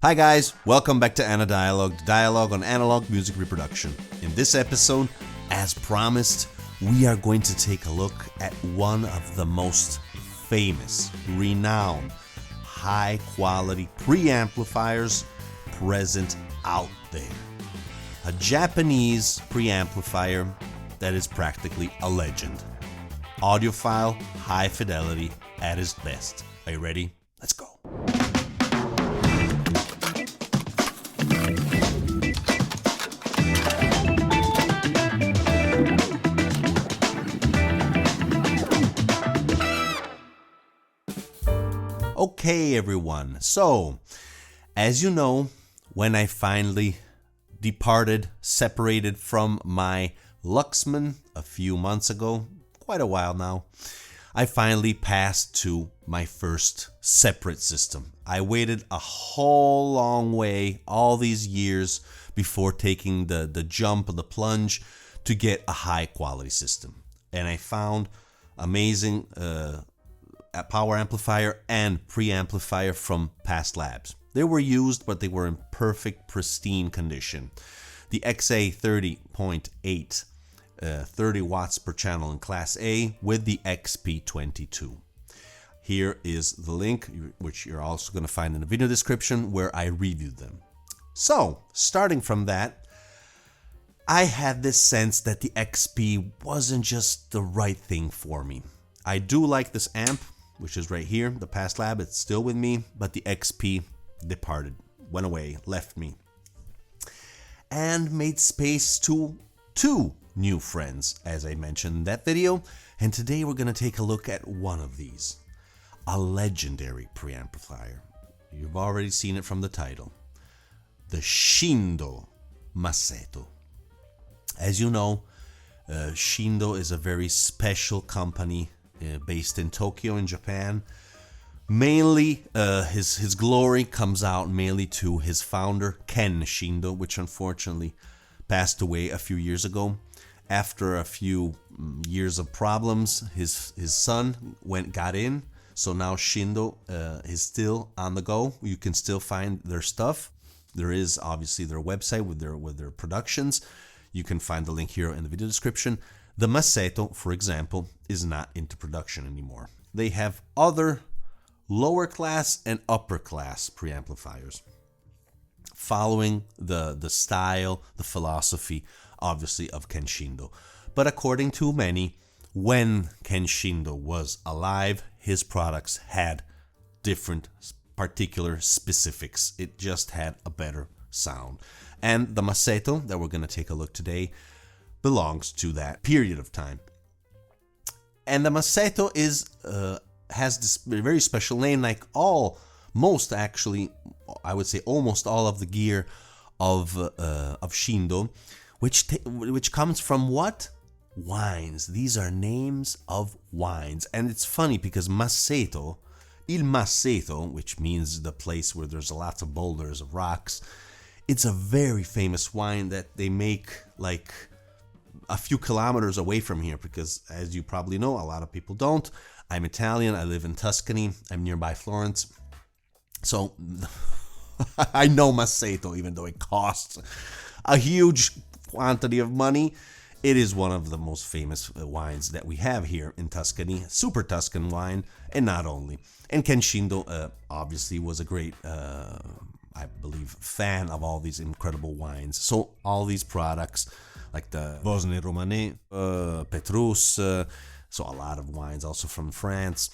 Hi guys, welcome back to Dialogue, the dialogue on analog music reproduction. In this episode, as promised, we are going to take a look at one of the most famous, renowned, high-quality preamplifiers present out there. A Japanese preamplifier that is practically a legend. Audiophile, high fidelity at its best. Are you ready? Let's go. Okay, everyone. So, as you know, when I finally separated from my Luxman a few months ago, quite a while now, I finally passed to my first separate system. I waited a whole long way, all these years, before taking the jump, the plunge, to get a high quality system. And I found amazing a power amplifier and preamplifier from past labs. They were used, but they were in perfect, pristine condition. The XA30.8, 30 watts per channel in Class A with the XP22. Here is the link, which you're also going to find in the video description, where I reviewed them. So, starting from that, I had this sense that the XP wasn't just the right thing for me. I do like this amp, which is right here, the past lab, it's still with me, but the XP departed, went away, left me, and made space to two new friends, as I mentioned in that video, and today we're going to take a look at one of these, a legendary preamplifier. You've already seen it from the title, the Shindo Masseto. As you know, Shindo is a very special company based in Tokyo in Japan. Mainly, his glory comes out mainly to his founder, Ken Shindo, which unfortunately passed away a few years ago. After a few years of problems, his son got in, so now Shindo is still on the go. You can still find their stuff. There is obviously their website with their productions. You can find the link here in the video description. The Masseto, for example, is not into production anymore. They have other lower class and upper class preamplifiers, following the style, the philosophy, obviously, of Ken Shindo. But according to many, when Ken Shindo was alive, his products had different particular specifics. It just had a better sound. And the Masseto that we're going to take a look today belongs to that period of time. And the Masseto has this very special name, like almost all of the gear of Shindo, which comes from what? Wines. These are names of wines. And it's funny because Masseto, Il Masseto, which means the place where there's lots of boulders of rocks, it's a very famous wine that they make like a few kilometers away from here, because as you probably know, a lot of people don't. I'm Italian, I live in Tuscany, I'm nearby Florence. So I know Masseto, even though it costs a huge quantity of money. It is one of the most famous wines that we have here in Tuscany, super Tuscan wine, and not only. And Ken Shindo obviously was a great, I believe, fan of all these incredible wines. So all these products, like the Bosne Romanée, Petrus, so a lot of wines also from France,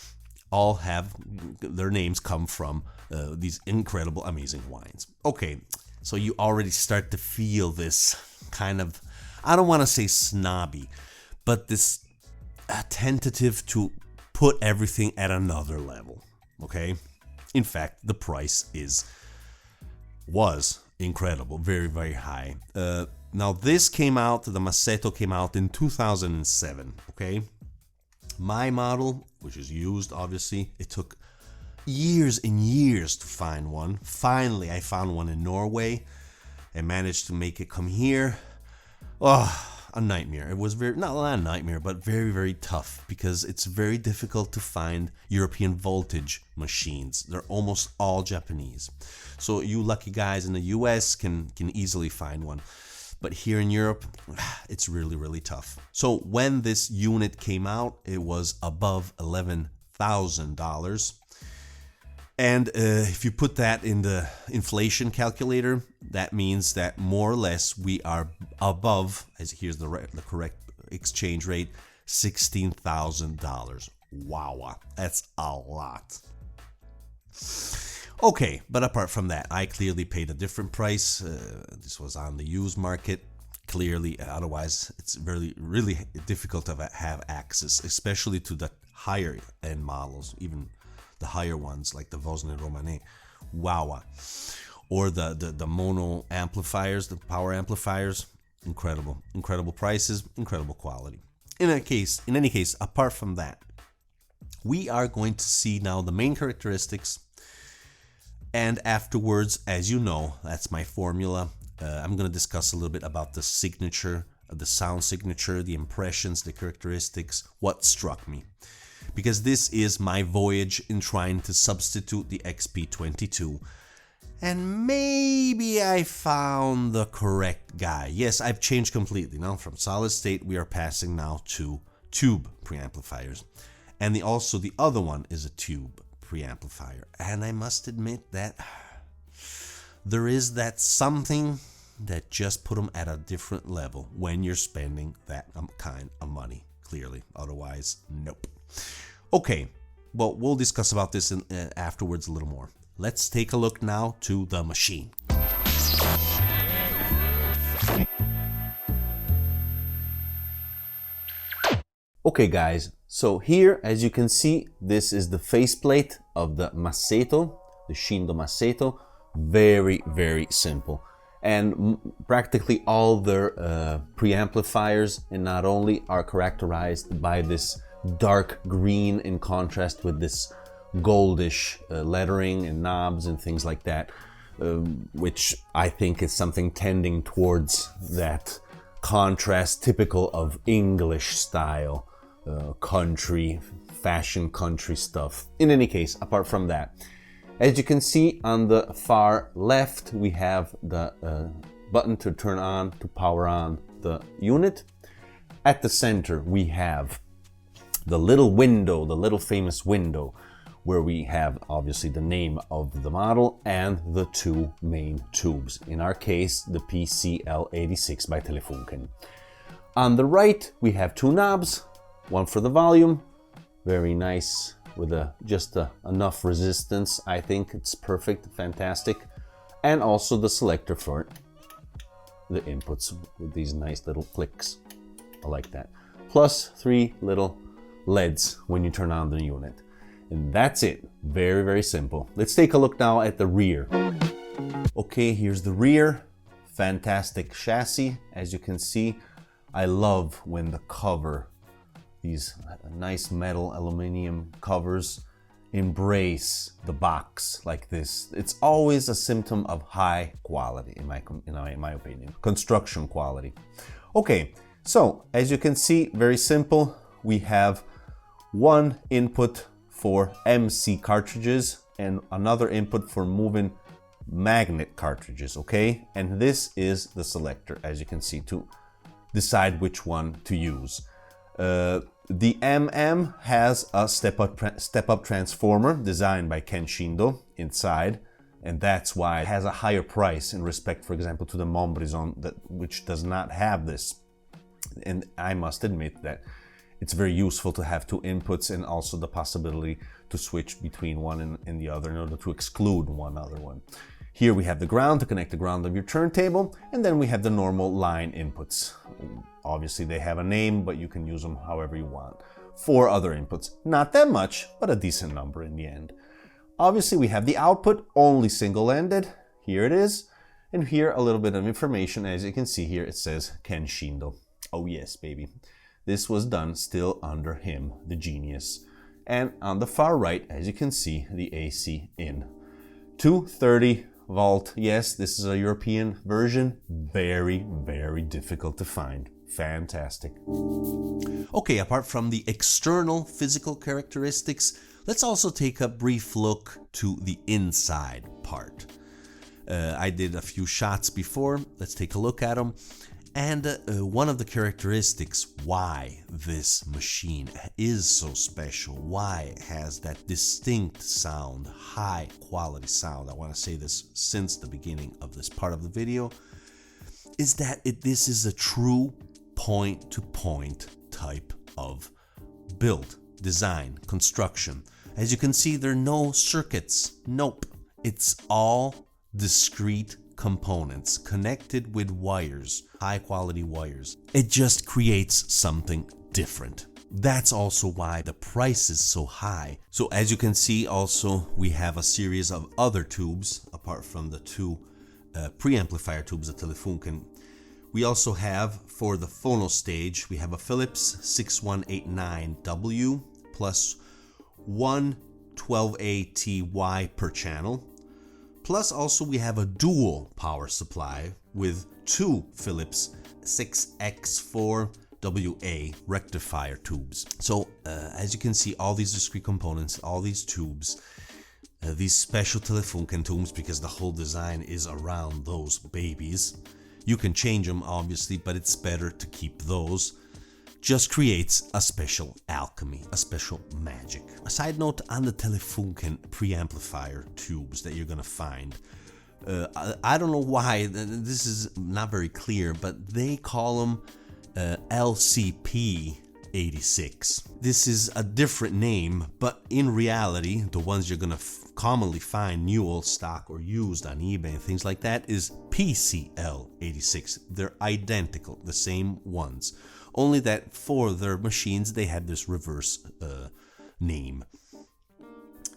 all have their names come from these incredible, amazing wines. Okay, so you already start to feel this kind of, I don't want to say snobby, but this tentative to put everything at another level, okay? In fact, the price was incredible, very, very high. Now this the Masseto came out in 2007, okay? My model, which is used, obviously, it took years and years to find one. Finally, I found one in Norway and managed to make it come here. Oh, a nightmare. It was very, not a nightmare, but very, very tough because it's very difficult to find European voltage machines. They're almost all Japanese. So you lucky guys in the US can easily find one. But here in Europe, it's really, really tough. So when this unit came out, it was above $11,000. And if you put that in the inflation calculator, that means that more or less we are above, as here's the correct exchange rate, $16,000. Wow, that's a lot. Okay, but apart from that, I clearly paid a different price. This was on the used market. Clearly, otherwise it's really difficult to have access, especially to the higher end models, even the higher ones like the Vosne Romane, Wawa, or the mono amplifiers, the power amplifiers. Incredible prices, incredible quality. In any case, apart from that, we are going to see now the main characteristics, and afterwards, as you know, that's my formula. I'm going to discuss a little bit about the signature, the sound signature, the impressions, the characteristics, what struck me. Because this is my voyage in trying to substitute the XP22. And maybe I found the correct guy. Yes, I've changed completely. Now from solid state, we are passing now to tube preamplifiers. And also the other one is a tube preamplifier. And I must admit that there is that something that just put them at a different level when you're spending that kind of money, clearly. Otherwise, nope. Okay, well, we'll discuss about this afterwards a little more. Let's take a look now to the machine. Okay guys, so here, as you can see, this is the faceplate of the Masseto, the Shindo Masseto. Very, very simple. And practically all their preamplifiers, and not only, are characterized by this dark green in contrast with this goldish lettering and knobs and things like that, which I think is something tending towards that contrast typical of English style country, fashion country stuff. In any case, apart from that, as you can see on the far left, we have the button to turn on, to power on the unit. At the center, we have the little window, the little famous window, where we have obviously the name of the model and the two main tubes. In our case, the PCL86 by Telefunken. On the right, we have two knobs, one for the volume, very nice, with just enough resistance. I think it's perfect, fantastic. And also the selector for the inputs with these nice little clicks. I like that. Plus 3 little LEDs when you turn on the unit. And that's it. Very, very simple. Let's take a look now at the rear. Okay, here's the rear. Fantastic chassis. As you can see, I love when the cover, these nice metal aluminum covers, embrace the box like this. It's always a symptom of high quality, in my opinion. Construction quality. Okay, so as you can see, very simple. We have one input for MC cartridges and another input for moving magnet cartridges, okay? And this is the selector, as you can see, to decide which one to use. The MM has a step-up transformer designed by Ken Shindo inside, and that's why it has a higher price in respect, for example, to the Montbrison, which does not have this. And I must admit that it's very useful to have two inputs and also the possibility to switch between one and the other in order to exclude one other one. Here we have the ground to connect the ground of your turntable, and then we have the normal line inputs. Obviously they have a name, but you can use them however you want. 4 other inputs, not that much, but a decent number in the end. Obviously we have the output, only single-ended. Here it is. And here a little bit of information. As you can see here, it says Ken Shindo. Oh yes, baby. This was done still under him, the genius. And on the far right, as you can see, the AC in. 230 volt. Yes, this is a European version. Very, very difficult to find. fantastic. Okay, apart from the external physical characteristics, let's also take a brief look to the inside part. I did a few shots before. Let's take a look at them. And one of the characteristics why this machine is so special, why it has that distinct sound, high quality sound, I want to say this since the beginning of this part of the video, is that this is a true point-to-point type of build, design, construction. As you can see, there are no circuits. Nope. It's all discrete components connected with wires, high quality wires. It just creates something different. That's also why the price is so high. So as you can see, also we have a series of other tubes apart from the two preamplifier tubes, the Telefunken. We also have, for the phono stage, we have a Philips 6189W plus one 12A-TY per channel. Plus also we have a dual power supply with two Philips 6X4WA rectifier tubes. So as you can see, all these discrete components, all these tubes, these special Telefunken tubes, because the whole design is around those babies. You can change them obviously, but it's better to keep those. Just creates a special alchemy, a special magic. A side note on the Telefunken preamplifier tubes that you're gonna find. I don't know why, this is not very clear, but they call them LCP 86. This is a different name, but in reality, the ones you're gonna commonly find new, old stock, or used on eBay and things like that is PCL 86. They're identical, the same ones. Only that for their machines, they had this reverse name.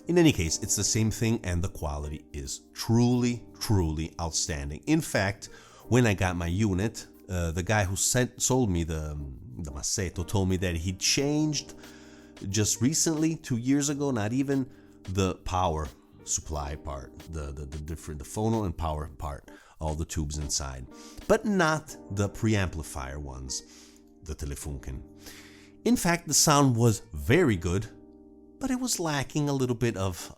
In any case, it's the same thing, and the quality is truly, truly outstanding. In fact, when I got my unit, the guy who sold me the Masseto told me that he changed just recently, 2 years ago, not even the power supply part, the phono and power part, all the tubes inside, but not the preamplifier ones, the Telefunken. In fact, the sound was very good, but it was lacking a little bit of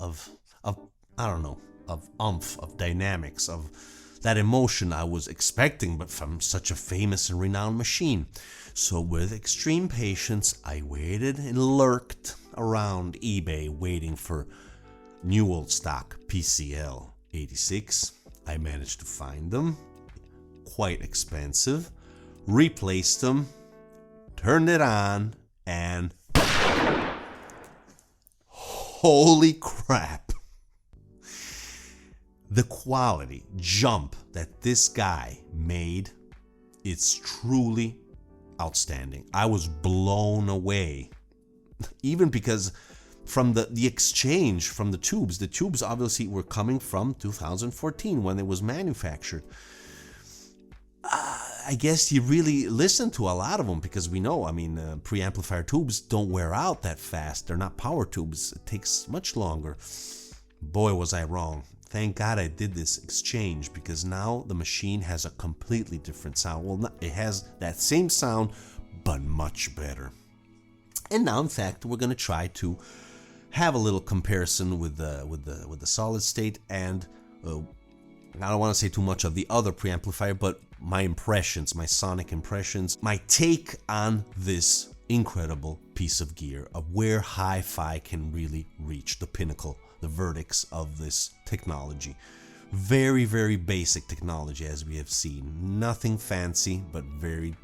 I don't know, of oomph, of dynamics, of that emotion I was expecting, but from such a famous and renowned machine. So with extreme patience, I waited and lurked around eBay waiting for new old stock PCL 86. I managed to find them, quite expensive, replaced them, turned it on, and holy crap! The quality jump that this guy made, it's truly outstanding. I was blown away, even because from the exchange from the tubes obviously were coming from 2014 when it was manufactured. I guess you really listen to a lot of them, because we know, I mean, preamplifier tubes don't wear out that fast. They're not power tubes. It takes much longer. Boy, was I wrong. Thank God I did this exchange, because now the machine has a completely different sound. Well, it has that same sound, but much better. And now, in fact, we're going to try to have a little comparison with the solid state, and I don't want to say too much of the other preamplifier, but my impressions, my sonic impressions, my take on this incredible piece of gear, of where hi-fi can really reach the pinnacle, the vertex of this technology. Very, very basic technology, as we have seen. Nothing fancy, but very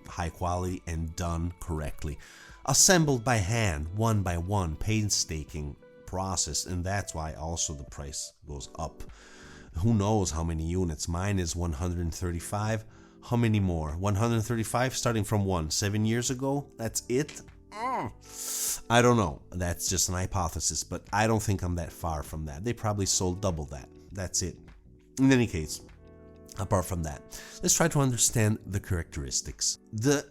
high quality and done correctly. Assembled by hand, one by one, painstaking process, and that's why also the price goes up. Who knows how many units? Mine is 135. How many more? 135 starting from 7 years ago? That's it? I don't know. That's just an hypothesis, but I don't think I'm that far from that. They probably sold double that. That's it. In any case, apart from that, let's try to understand the characteristics. The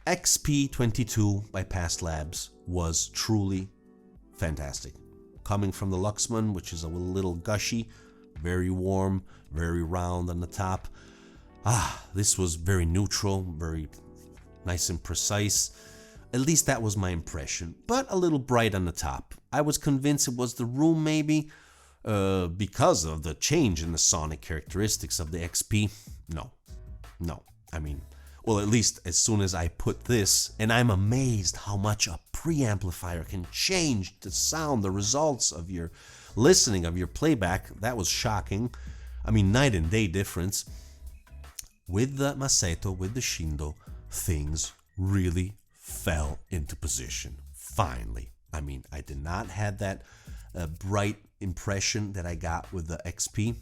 XP22 by Past Labs was truly fantastic. Coming from the Luxman, which is a little gushy, very warm, very round on the top. This was very neutral, very nice and precise. At least that was my impression, but a little bright on the top. I was convinced it was the room maybe, because of the change in the sonic characteristics of the XP. No. I mean, well, at least as soon as I put this, and I'm amazed how much a preamplifier can change the sound, the results of your listening, of your playback. That was shocking. I mean, night and day difference. With the Masseto, with the Shindo, things really fell into position. Finally. I mean, I did not have that bright impression that I got with the XP.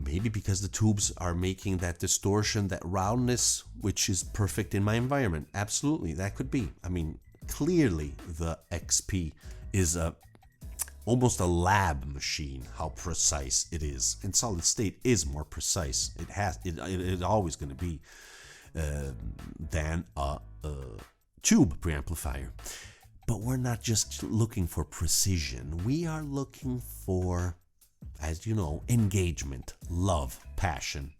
Maybe because the tubes are making that distortion, that roundness, which is perfect in my environment. Absolutely, that could be. I mean, clearly the XP is almost a lab machine, how precise it is. And solid state is more precise. It's always going to be than a tube preamplifier. But we're not just looking for precision. We are looking for, as you know, engagement, love, passion.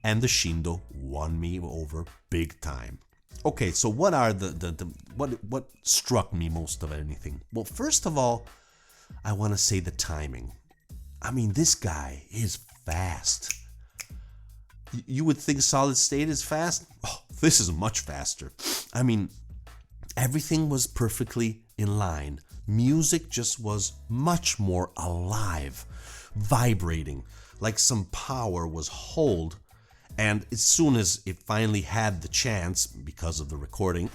And the Shindo won me over big time. Okay, so what are what struck me most of anything? Well, first of all, I want to say the timing. I mean, this guy is fast. You would think solid state is fast? Oh, this is much faster. I mean, everything was perfectly in line. Music just was much more alive, vibrating, like some power was hold. And as soon as it finally had the chance, because of the recording,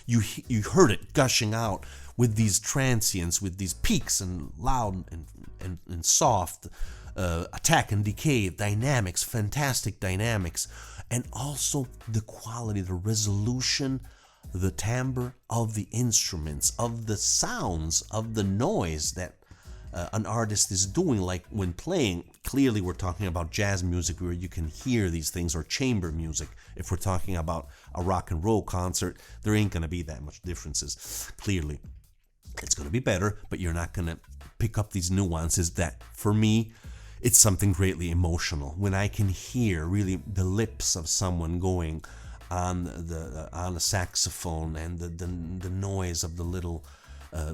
you heard it gushing out with these transients, with these peaks and loud and soft, attack and decay, dynamics, fantastic dynamics, and also the quality, the resolution, the timbre of the instruments, of the sounds, of the noise that an artist is doing, like when playing. Clearly we're talking about jazz music where you can hear these things, or chamber music. If we're talking about a rock and roll concert, there ain't gonna be that much differences. Clearly it's gonna be better, but you're not gonna pick up these nuances that, for me, it's something greatly emotional. When I can hear really the lips of someone going on the saxophone, and the noise of the little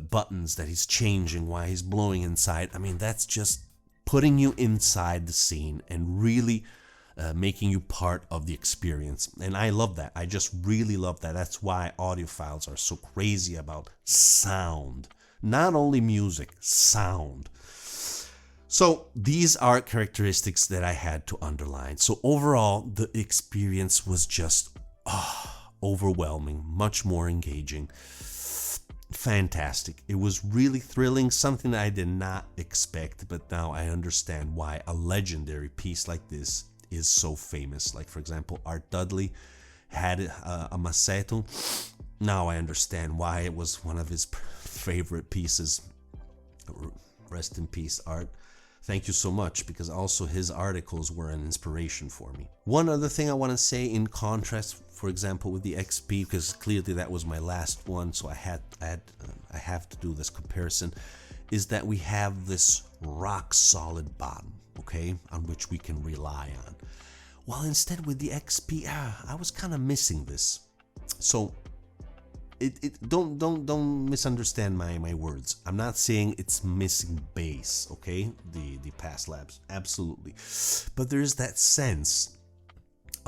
buttons that he's changing while he's blowing inside. I mean, that's just putting you inside the scene and really making you part of the experience. And I love that. I just really love that. That's why audiophiles are so crazy about sound. Not only music, sound. So these are characteristics that I had to underline. So overall, the experience was just overwhelming, much more engaging. Fantastic. It was really thrilling, something that I did not expect, but now I understand why a legendary piece like this is so famous. Like, for example, Art Dudley had a Masseto. Now I understand why it was one of his favorite pieces. Rest in peace, Art. Thank you so much, because also his articles were an inspiration for me. One other thing I want to say in contrast, for example, with the XP, because clearly that was my last one, so I have to do this comparison, is that we have this rock solid bottom, okay, on which we can rely on. While instead with the XP, I was kind of missing this. So don't misunderstand my words. I'm not saying it's missing bass, okay? The past labs, absolutely. But there's that sense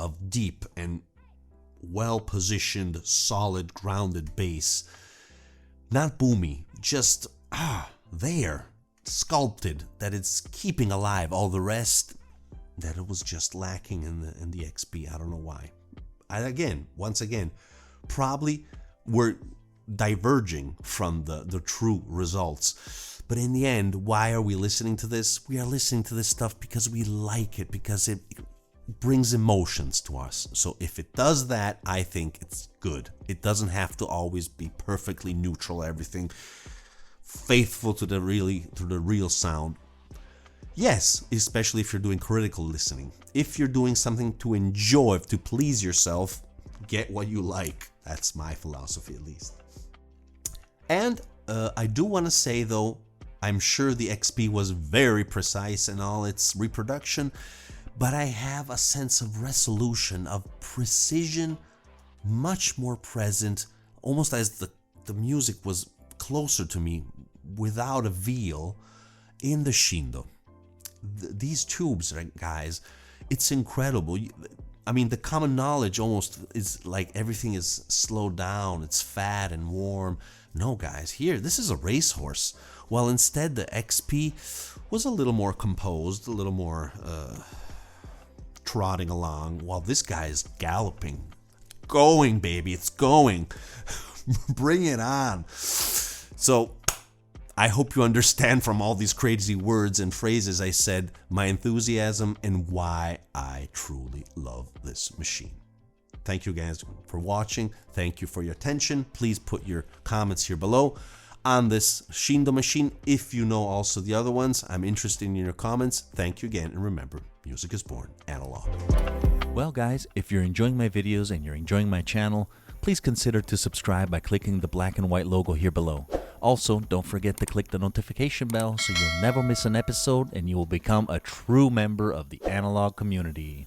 of deep and well-positioned, solid, grounded bass. Not boomy, just there, sculpted, that it's keeping alive. All the rest, that it was just lacking in the XP. I don't know why. Once again, probably we're diverging from the true results. But in the end, why are we listening to this? We are listening to this stuff because we like it, because it brings emotions to us. So if it does that, I think it's good. It doesn't have to always be perfectly neutral, everything faithful to the real sound. Yes, especially if you're doing critical listening. If you're doing something to enjoy, to please yourself, get what you like. That's my philosophy, at least. And I do want to say, though, I'm sure the XP was very precise in all its reproduction, but I have a sense of resolution, of precision, much more present, almost as the music was closer to me without a veil in the Shindo. These tubes, right, guys, it's incredible. I mean, the common knowledge almost is like everything is slowed down, it's fat and warm. No, guys, here, this is a racehorse. While instead the XP was a little more composed, a little more trotting along, while this guy is galloping. Going, baby, it's going. Bring it on. So, I hope you understand from all these crazy words and phrases I said my enthusiasm and why I truly love this machine. Thank you guys for watching. Thank you for your attention. Please put your comments here below on this Shindo machine. If you know also the other ones, I'm interested in your comments. Thank you again, and remember, music is born analog. Well guys, if you're enjoying my videos and you're enjoying my channel, please consider to subscribe by clicking the black and white logo here below. Also, don't forget to click the notification bell so you'll never miss an episode and you will become a true member of the analog community.